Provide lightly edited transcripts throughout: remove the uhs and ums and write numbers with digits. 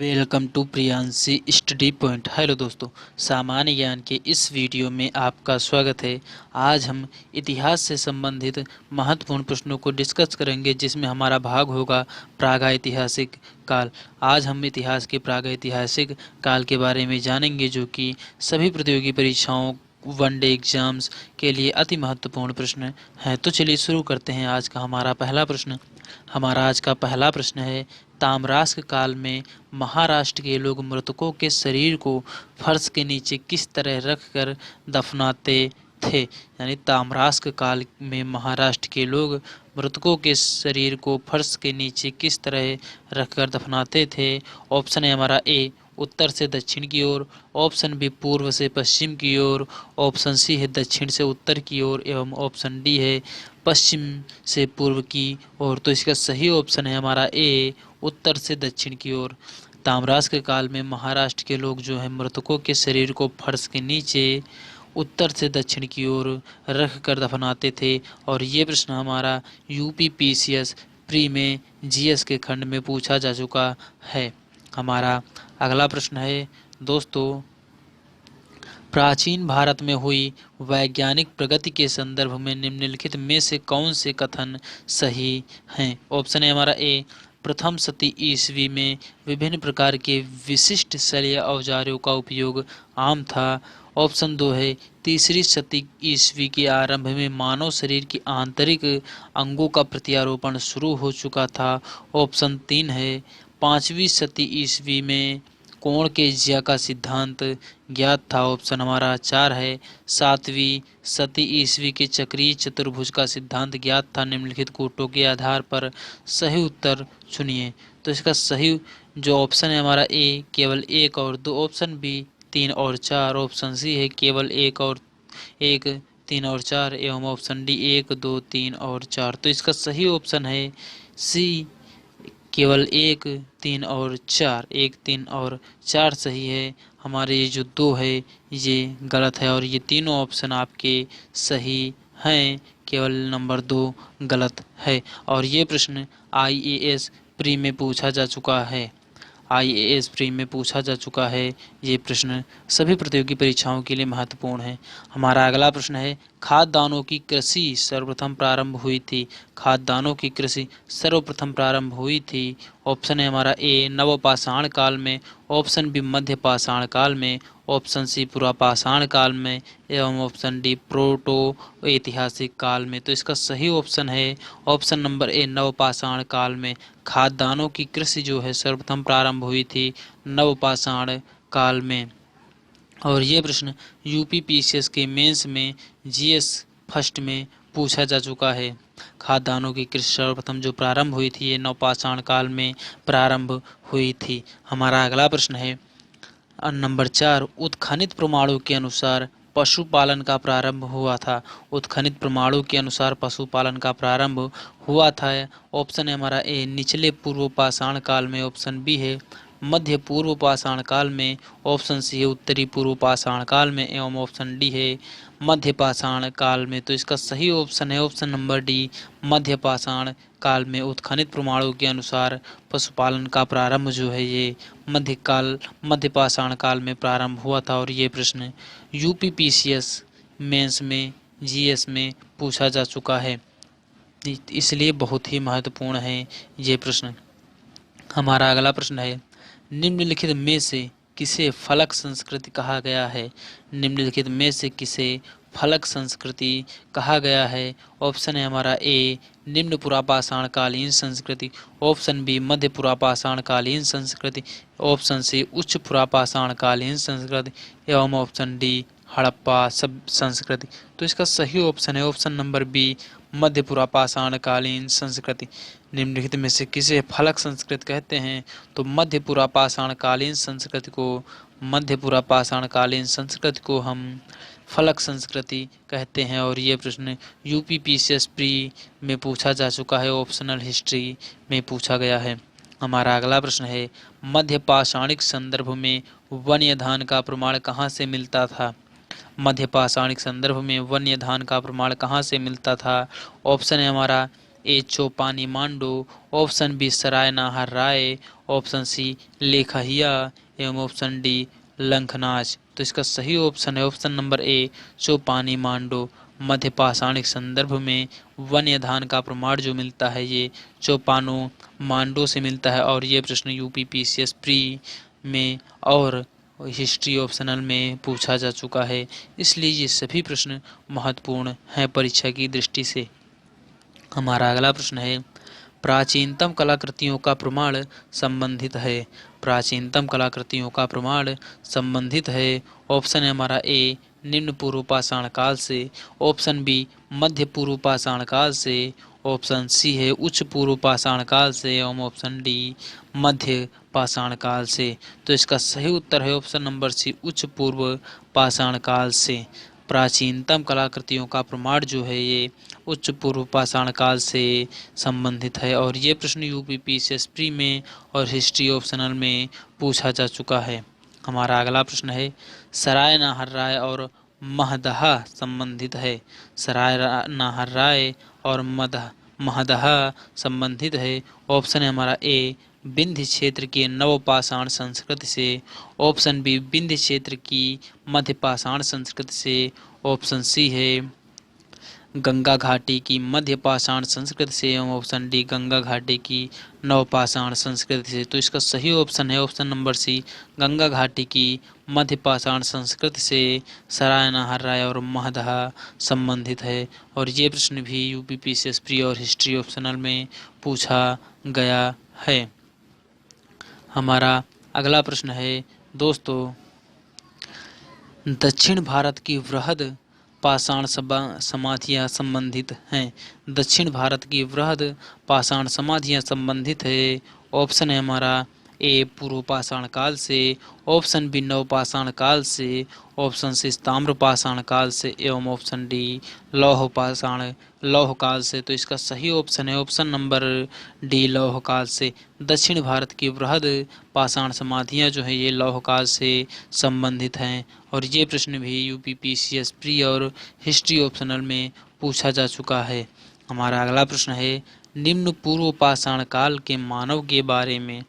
Welcome to Priyanshi study point. Hello दोस्तों, सामान्य ज्ञान के इस वीडियो में आपका स्वागत है। आज हम इतिहास से संबंधित महत्वपूर्ण प्रश्नों को डिस्कस करेंगे, जिसमें हमारा भाग होगा प्रागैतिहासिक काल। आज हम इतिहास के प्रागैतिहासिक काल के बारे में जानेंगे, जो कि सभी प्रतियोगी परीक्षाओं वनडे एग्जाम्स के लिए अति महत्वपूर्ण प्रश्न है। तो चलिए शुरू करते हैं आज का हमारा पहला प्रश्न। हमारा आज का पहला प्रश्न है, ताम्रराष्ट्र काल में महाराष्ट्र के लोग मृतकों के शरीर को फर्श के नीचे किस तरह रखकर दफनाते थे। यानी ताम्रराष्ट्र काल में महाराष्ट्र के लोग मृतकों के शरीर को फर्श के नीचे किस तरह रखकर दफनाते थे। ऑप्शन है हमारा ए उत्तर से दक्षिण की ओर, ऑप्शन बी पूर्व से पश्चिम की ओर, ऑप्शन सी है दक्षिण से उत्तर की ओर, एवं ऑप्शन डी है पश्चिम से पूर्व की ओर। तो इसका सही ऑप्शन है हमारा ए उत्तर से दक्षिण की ओर। ताम्रराष्ट्र के काल में महाराष्ट्र के लोग जो है मृतकों के शरीर को फर्श के नीचे उत्तर से दक्षिण की ओर रख कर दफनाते थे। और ये प्रश्न हमारा यूपीपीसीएस प्री में जीएस के खंड में पूछा जा चुका है। हमारा अगला प्रश्न है दोस्तों, प्राचीन भारत में हुई वैज्ञानिक प्रगति के संदर्भ में निम्नलिखित में से कौन से कथन सही हैं। ऑप्शन है हमारा ए प्रथम शती ईस्वी में विभिन्न प्रकार के विशिष्ट शल्य औजारों का उपयोग आम था। ऑप्शन दो है तीसरी शती ईस्वी के आरंभ में मानव शरीर की आंतरिक अंगों का प्रत्यारोपण शुरू हो चुका था। ऑप्शन तीन है पाँचवीं शती ईस्वी में कोण के ज्या का सिद्धांत ज्ञात था। ऑप्शन हमारा चार है सातवीं शती ईस्वी के चक्रीय चतुर्भुज का सिद्धांत ज्ञात था। निम्नलिखित कोटों के आधार पर सही उत्तर चुनिए। तो इसका सही जो ऑप्शन है हमारा ए केवल एक और दो, ऑप्शन बी तीन और चार, ऑप्शन सी है केवल एक तीन और चार, एवं ऑप्शन डी एक दो तीन और चार। तो इसका सही ऑप्शन है सी केवल एक तीन और चार। एक तीन और चार सही है। हमारे ये जो दो है ये गलत है, और ये तीनों ऑप्शन आपके सही हैं, केवल नंबर दो गलत है। और ये प्रश्न आईएएस प्री में पूछा जा चुका है। आईएएस प्री में पूछा जा चुका है। ये प्रश्न सभी प्रतियोगी परीक्षाओं के लिए महत्वपूर्ण है। हमारा अगला प्रश्न है, खाद्यान्नों की कृषि सर्वप्रथम प्रारंभ हुई थी। खाद्यान्नों की कृषि सर्वप्रथम प्रारंभ हुई थी। ऑप्शन है हमारा ए नवपाषाण काल में, ऑप्शन बी मध्य पाषाण काल में, ऑप्शन सी पुरापाषाण काल में, एवं ऑप्शन डी प्रोटो ऐतिहासिक काल में। तो इसका सही ऑप्शन है ऑप्शन नंबर ए नवपाषाण काल में। खाद्यान्नों की कृषि जो है सर्वप्रथम प्रारंभ हुई थी नवपाषाण काल में। और ये प्रश्न यूपीपीसीएस के मेंस में जीएस फर्स्ट में पूछा जा चुका है। खाद्यान्नों की कृषि सर्वप्रथम जो प्रारंभ हुई थी ये नवपाषाण काल में प्रारंभ हुई थी। हमारा अगला प्रश्न है नंबर चार, उत्खनित प्रमाणों के अनुसार पशुपालन का प्रारंभ हुआ था। उत्खनित प्रमाणों के अनुसार पशुपालन का प्रारंभ हुआ था। ऑप्शन है हमारा ए निचले पूर्व पाषाण काल में, ऑप्शन बी है मध्य पूर्व पाषाण काल में, ऑप्शन सी है उत्तरी पूर्व पाषाण काल में, एवं ऑप्शन डी है मध्य पाषाण काल में। तो इसका सही ऑप्शन है ऑप्शन नंबर डी मध्य पाषाण काल में। उत्खनित प्रमाणों के अनुसार पशुपालन का प्रारंभ जो है ये मध्य पाषाण काल में प्रारंभ हुआ था। और ये प्रश्न यूपीपीसीएस मेंस में जीएस में पूछा जा चुका है, इसलिए बहुत ही महत्वपूर्ण है ये प्रश्न। हमारा अगला प्रश्न है, निम्नलिखित में से किसे फलक संस्कृति कहा गया है। निम्नलिखित में से किसे फलक संस्कृति कहा गया है। ऑप्शन है हमारा ए निम्न पुरापाषाण कालीन संस्कृति, ऑप्शन बी मध्य पुरापाषाण कालीन संस्कृति, ऑप्शन सी उच्च पुरापाषाण कालीन संस्कृति, एवं ऑप्शन डी हड़प्पा सब संस्कृति। तो इसका सही ऑप्शन है ऑप्शन नंबर बी मध्य पुरापाषाण कालीन संस्कृति। निम्नलिखित में से किसे फलक संस्कृति कहते हैं। तो मध्य पुरापाषाण कालीन संस्कृति को हम फलक संस्कृति कहते हैं। और ये प्रश्न यूपीपीसीएस प्री में पूछा जा चुका है, ऑप्शनल हिस्ट्री में पूछा गया है। हमारा अगला प्रश्न है, मध्य पाषाणिक संदर्भ में वन्यधान का प्रमाण कहाँ से मिलता था। मध्य पाषाणिक संदर्भ में वन्यधान का प्रमाण कहाँ से मिलता था। ऑप्शन है हमारा ए चौपानी मांडो, ऑप्शन बी सराय नाहर राय, ऑप्शन सी लेखहिया एवं ऑप्शन डी लंखनाच। तो इसका सही ऑप्शन है ऑप्शन नंबर ए चौपानी मांडो। मध्य पाषाणिक संदर्भ में वन्य धान का प्रमाण जो मिलता है ये चौपानो मांडो से मिलता है। और ये प्रश्न यूपीपीसीएस प्री में और हिस्ट्री ऑप्शनल में पूछा जा चुका है, इसलिए ये सभी प्रश्न महत्वपूर्ण हैं परीक्षा की दृष्टि से। हमारा अगला प्रश्न है प्राचीनतम कलाकृतियों का प्रमाण संबंधित है। प्राचीनतम कलाकृतियों का प्रमाण संबंधित है। ऑप्शन है हमारा ए निम्न पूर्व पाषाण काल से, ऑप्शन बी मध्य पूर्व पाषाण काल से, ऑप्शन सी है उच्च पूर्व पाषाण काल से एवं ऑप्शन डी मध्य पाषाण काल से। तो इसका सही उत्तर है ऑप्शन नंबर सी उच्च पूर्व पाषाण काल से। प्राचीनतम कलाकृतियों का प्रमाण जो है ये उच्च पूर्व पाषाण काल से संबंधित है। और ये प्रश्न यूपीपीसीएस प्री में और हिस्ट्री ऑप्शनल में पूछा जा चुका है। हमारा अगला प्रश्न है सराय नाहर राय और महदहा संबंधित है। सराय नाहर राय और महदहा संबंधित है। ऑप्शन है हमारा ए विंध्य क्षेत्र के नवपाषाण संस्कृति से, ऑप्शन बी विंध्य क्षेत्र की मध्य पाषाण संस्कृति से, ऑप्शन सी है गंगा घाटी की मध्य पाषाण संस्कृति से एवं ऑप्शन डी गंगा घाटी की नवपाषाण संस्कृति से। तो इसका सही ऑप्शन है ऑप्शन नंबर सी गंगा घाटी की मध्य पाषाण संस्कृति से सराय नाहर राय और महदहा संबंधित है। और ये प्रश्न भी यूपीपीसीएस प्री और हिस्ट्री ऑप्शनल में पूछा गया है। हमारा अगला प्रश्न है दोस्तों दक्षिण भारत की वृहद पाषाण समाधियाँ संबंधित हैं। दक्षिण भारत की वृहद पाषाण समाधियाँ संबंधित है। ऑप्शन है हमारा ए पूर्व पाषाण काल से, ऑप्शन बी नव पाषाण काल से, ऑप्शन सी ताम्र पाषाण काल से एवं ऑप्शन डी लौह काल से। तो इसका सही ऑप्शन है ऑप्शन नंबर डी लौह काल से। दक्षिण भारत की वृहद पाषाण समाधियाँ जो है ये लौह काल से संबंधित हैं। और ये प्रश्न भी यूपीपीसीएस प्री और हिस्ट्री ऑप्शनल में पूछा जा चुका है। हमारा अगला प्रश्न है निम्न पूर्व पाषाण काल के मानव के बारे में,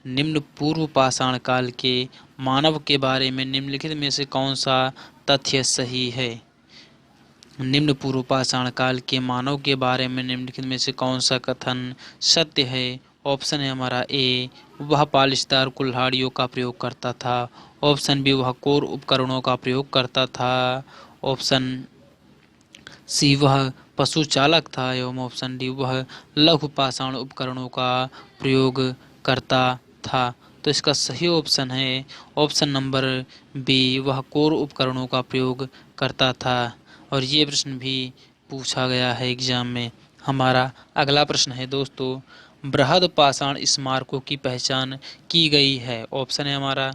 निम्न पूर्व पाषाण काल के मानव के बारे में निम्नलिखित में से कौन सा तथ्य सही है। निम्न पूर्व पाषाण काल के मानव के बारे में निम्नलिखित में से कौन सा कथन सत्य है। ऑप्शन है हमारा ए वह पालिशदार कुल्हाड़ियों का प्रयोग करता था, ऑप्शन बी वह कोर उपकरणों का प्रयोग करता था, ऑप्शन सी वह पशु चालक था एवं ऑप्शन डी वह लघु पाषाण उपकरणों का प्रयोग करता था। तो इसका सही ऑप्शन है ऑप्शन नंबर बी वह कोर उपकरणों का प्रयोग करता था। और ये प्रश्न भी पूछा गया है एग्जाम में। हमारा अगला प्रश्न है दोस्तों बृहद पाषाण स्मारकों की पहचान की गई है। ऑप्शन है हमारा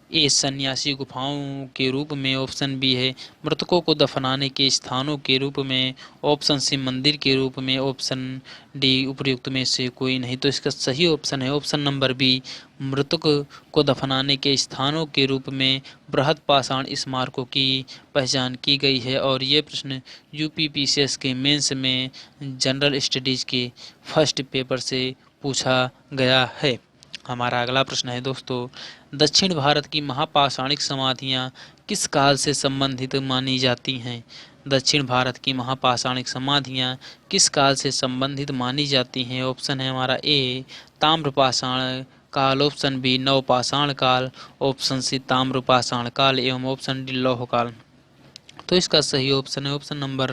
ए सन्यासी गुफाओं के रूप में, ऑप्शन बी है मृतकों को दफनाने के स्थानों के रूप में, ऑप्शन सी मंदिर के रूप में, ऑप्शन डी उपर्युक्त में से कोई नहीं। तो इसका सही ऑप्शन है ऑप्शन नंबर बी मृतक को दफनाने के स्थानों के रूप में बृहद पाषाण स्मारकों की पहचान की गई है। और ये प्रश्न यूपीपीसीएस के मेंस में जनरल स्टडीज के फर्स्ट पेपर से पूछा गया है। हमारा अगला प्रश्न है दोस्तों दक्षिण भारत की महापाषाणिक समाधियाँ किस काल से संबंधित मानी जाती हैं। दक्षिण भारत की महापाषाणिक समाधियाँ किस काल से संबंधित मानी जाती हैं। ऑप्शन है हमारा ए ताम्रपाषाण काल, ऑप्शन बी नवपाषाण काल, ऑप्शन सी ताम्रपाषाण काल एवं ऑप्शन डी लौह काल। तो इसका सही ऑप्शन है ऑप्शन नंबर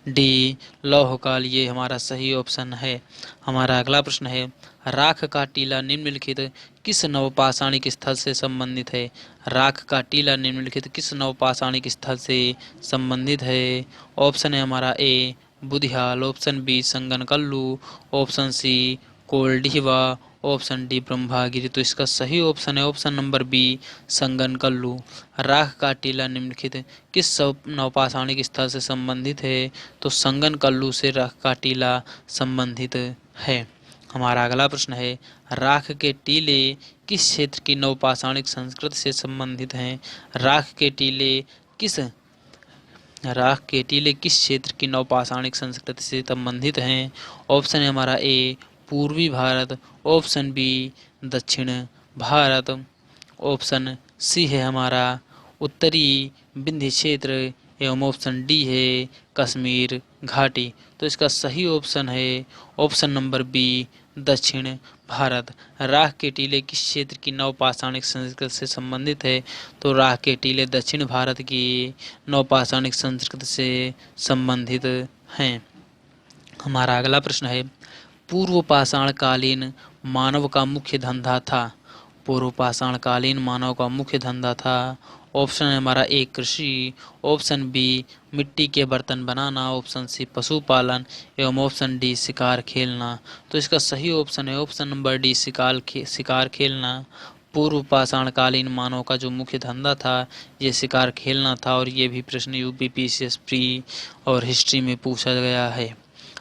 डी लौह काल, ये हमारा सही ऑप्शन है। हमारा अगला प्रश्न है राख का टीला निम्नलिखित किस नवपाषाणिक स्थल से संबंधित है। राख का टीला निम्नलिखित किस नवपाषाणिक स्थल से संबंधित है। ऑप्शन है हमारा A Budhiyal, option B Sanganakallu, option C Koldihwa, option D Brahmagiri. तो इसका सही ऑप्शन है ऑप्शन नंबर बी संगनकल्लू। राख का टीला निम्नलिखित किस नवपाषाणिक स्थल से संबंधित है। तो संगनकल्लू से राख का टीला संबंधित है। हमारा अगला प्रश्न है राख के टीले किस क्षेत्र की नवपाषाणिक संस्कृति से संबंधित हैं। राख के टीले किस राख के टीले किस क्षेत्र की नवपाषाणिक संस्कृति से संबंधित हैं? ऑप्शन है हमारा ए पूर्वी भारत, ऑप्शन बी दक्षिण भारत, ऑप्शन सी है हमारा उत्तरी विंध्य क्षेत्र एवं ऑप्शन डी है कश्मीर घाटी। तो इसका सही ऑप्शन है ऑप्शन नंबर बी दक्षिण भारत। राख के टीले किस क्षेत्र की नवपाषाणिक संस्कृति से संबंधित है? तो राख के टीले दक्षिण भारत की नवपाषाणिक संस्कृति से संबंधित हैं। हमारा अगला प्रश्न है पूर्व पाषाण कालीन मानव का मुख्य धंधा था। पूर्व पाषाण कालीन मानव का मुख्य धंधा था। ऑप्शन है हमारा ए कृषि, ऑप्शन बी मिट्टी के बर्तन बनाना, ऑप्शन सी पशुपालन एवं ऑप्शन डी शिकार खेलना। तो इसका सही ऑप्शन है ऑप्शन नंबर डी शिकार खेलना। पूर्व पाषाण कालीन मानव का जो मुख्य धंधा था ये शिकार खेलना था और ये भी प्रश्न यूपीपीसीएस प्री और हिस्ट्री में पूछा गया है।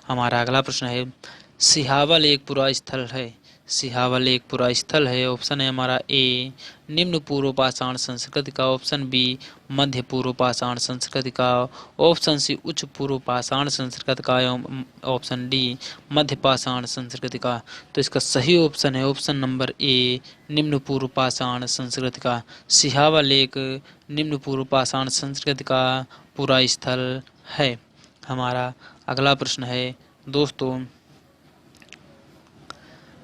हमारा अगला प्रश्न है सिहावल एक पुरा स्थल है। सिहावल एक पुरा स्थल है। ऑप्शन है हमारा ए निम्न पूर्व पाषाण संस्कृति का, ऑप्शन बी मध्य पूर्व पाषाण संस्कृति का, ऑप्शन सी उच्च पूर्व पाषाण संस्कृति का एवं ऑप्शन डी मध्य पाषाण संस्कृति का। तो इसका सही ऑप्शन है ऑप्शन नंबर ए निम्न पूर्व पाषाण संस्कृति का। सिहावल एक निम्न पूर्व पाषाण संस्कृति का पूरा स्थल है। हमारा अगला प्रश्न है दोस्तों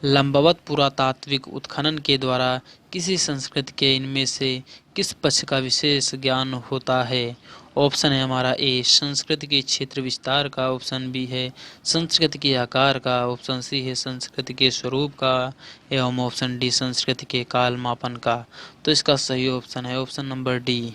लंबवत पुरातात्विक उत्खनन के द्वारा किसी संस्कृति के इनमें से किस पक्ष का विशेष ज्ञान होता है? ऑप्शन है हमारा ए संस्कृति के क्षेत्र विस्तार का, ऑप्शन बी है संस्कृति के आकार का, ऑप्शन सी है संस्कृति के स्वरूप का एवं ऑप्शन डी संस्कृति के काल मापन का। तो इसका सही ऑप्शन है ऑप्शन नंबर डी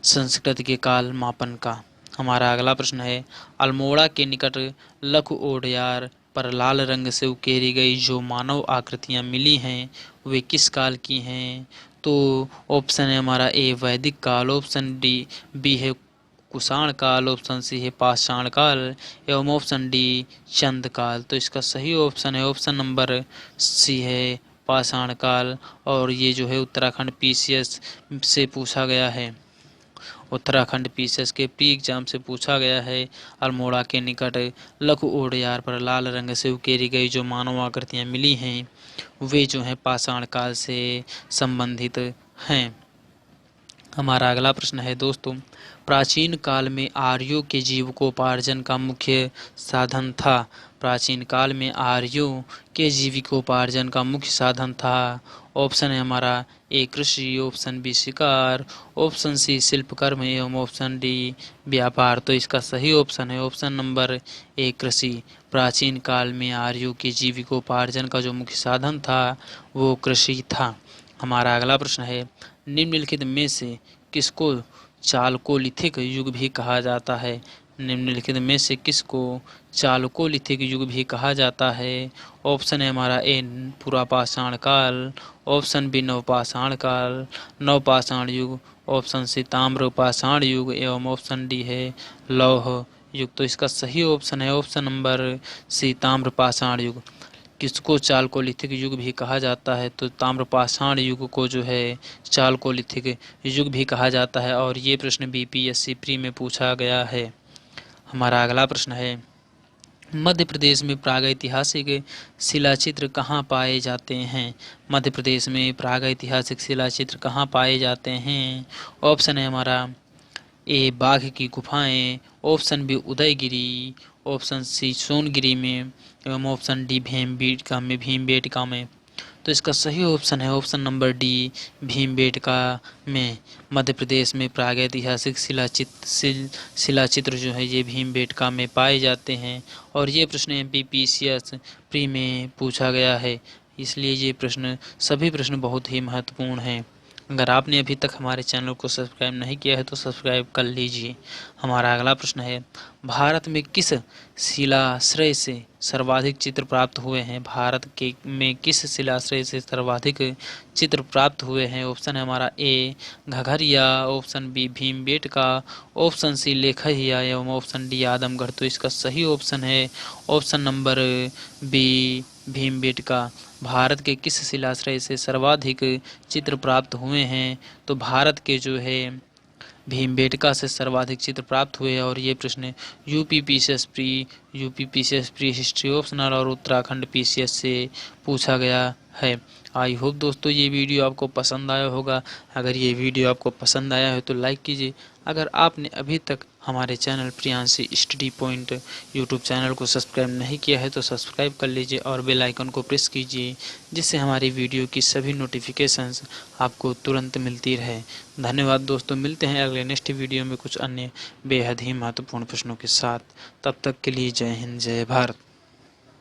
संस्कृति के काल मापन का। हमारा अगला प्रश्न है अल्मोड़ा के निकट लखु ओडयार पर लाल रंग से उकेरी गई जो मानव आकृतियां मिली हैं वे किस काल की हैं? तो ऑप्शन है हमारा ए वैदिक काल, ऑप्शन डी बी है कुषाण काल, ऑप्शन सी है पाषाण काल एवं ऑप्शन डी चंद काल। तो इसका सही ऑप्शन है ऑप्शन नंबर सी है पाषाण काल और ये जो है उत्तराखंड पीसीएस से पूछा गया है। उत्तराखंड पीसीएस के प्री एग्जाम से पूछा गया है अल्मोड़ा के निकट लखु ओडयार पर लाल रंग से उकेरी गई जो मानव आकृतियां मिली हैं वे जो हैं पाषाण काल से संबंधित हैं। हमारा अगला प्रश्न है दोस्तों प्राचीन काल में आर्यों के जीविकोपार्जन का मुख्य साधन था। प्राचीन काल में आर्यों के जीविकोपार्जन का मुख्य साधन था। ऑप्शन है हमारा ए कृषि, ऑप्शन बी शिकार, ऑप्शन सी शिल्पकर्म एवं ऑप्शन डी व्यापार। तो इसका सही ऑप्शन है ऑप्शन नंबर ए कृषि। प्राचीन काल में आर्यों के जीविकोपार्जन का जो मुख्य साधन था वो कृषि था। हमारा अगला प्रश्न है निम्नलिखित में से किसको चालकोलिथिक युग भी कहा जाता है? निम्नलिखित में से किसको चालकोलिथिक युग भी कहा जाता है? ऑप्शन है हमारा ए पुरापाषाण काल, ऑप्शन बी नवपाषाण काल नवपाषाण युग, ऑप्शन सी ताम्रपाषाण युग एवं ऑप्शन डी है लौह युग। तो इसका सही ऑप्शन है ऑप्शन नंबर सी ताम्रपाषाण युग। किसको चालकोलिथिक युग भी कहा जाता है? तो ताम्रपाषाण युग को जो है चालकोलिथिक युग भी कहा जाता है और ये प्रश्न बीपीएससी प्री में पूछा गया है। हमारा अगला प्रश्न है मध्य प्रदेश में प्रागैतिहासिक शिलाचित्र कहाँ पाए जाते हैं? मध्य प्रदेश में प्रागैतिहासिक शिलाचित्र कहाँ पाए जाते हैं? ऑप्शन है हमारा ए बाघ की गुफाएं, option B Udaygiri, option C Songiri में एवं ऑप्शन डी भीमबेटका में। तो इसका सही ऑप्शन है ऑप्शन नंबर डी भीमबेटका में। मध्य प्रदेश में प्रागैतिहासिक शिलाचित्र जो है ये भीमबेटका में पाए जाते हैं और ये प्रश्न एमपीपीसीएस प्री में पूछा गया है इसलिए ये प्रश्न सभी प्रश्न बहुत ही महत्वपूर्ण हैं। अगर आपने अभी तक हमारे चैनल को सब्सक्राइब नहीं किया है तो सब्सक्राइब कर लीजिए। हमारा अगला प्रश्न है भारत में किस शिलाश्रय से सर्वाधिक चित्र प्राप्त हुए हैं? भारत के में किस शिलाश्रय से सर्वाधिक चित्र प्राप्त हुए हैं? ऑप्शन है हमारा A Ghagharia, option B Bhimbetka, option C Lekhahiya एवं ऑप्शन डी आदमगढ़। तो इसका सही ऑप्शन है option number B Bhimbetka. Bharat के किस शिलाश्रय से सर्वाधिक चित्र प्राप्त हुए हैं? तो भारत के जो है भीमबेटका से सर्वाधिक चित्र प्राप्त हुए और ये प्रश्न UP PCS pre history optional और उत्तराखंड पीसीएस से पूछा गया है। आई होप दोस्तों ये वीडियो आपको पसंद आया होगा। अगर ये वीडियो आपको पसंद आया है तो लाइक कीजिए। अगर आपने अभी तक हमारे channel Priyanshi study point YouTube channel को सब्सक्राइब नहीं किया है तो सब्सक्राइब कर लीजिए और बेल आइकन को प्रेस कीजिए, जिससे हमारी वीडियो की सभी नोटिफिकेशंस आपको तुरंत मिलती रहे। धन्यवाद दोस्तों, मिलते हैं अगले नेक्स्ट वीडियो में कुछ अन्य बेहद ही महत्वपूर्ण प्रश्नों के साथ। तब तक के लिए जय हिंद, जय भारत।